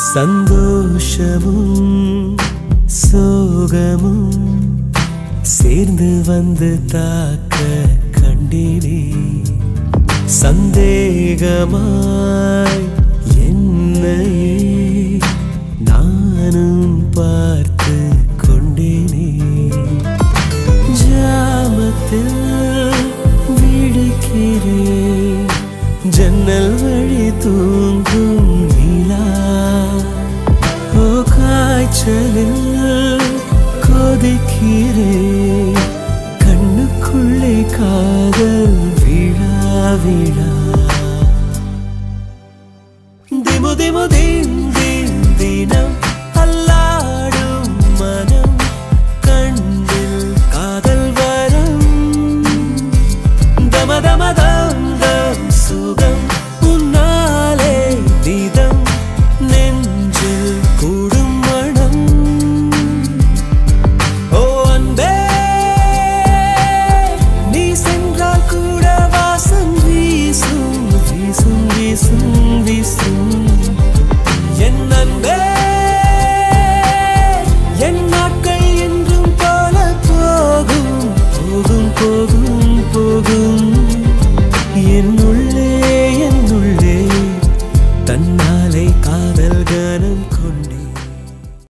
சந்தோஷமும் சோகமும் சேர்ந்து வந்து தாக்க கண்டினே சந்தேகமாய் என்னையே நானும் பார்த்து கொண்டேனே ஜாமத்தில் விழிக்கிறேன் ஜன்னல் வழி தூங்கும் நிலா ஓ காய்ச்சலில் கொதிக்கிறேன் கண்ணுக்குள்ளே காதல் விழா விழா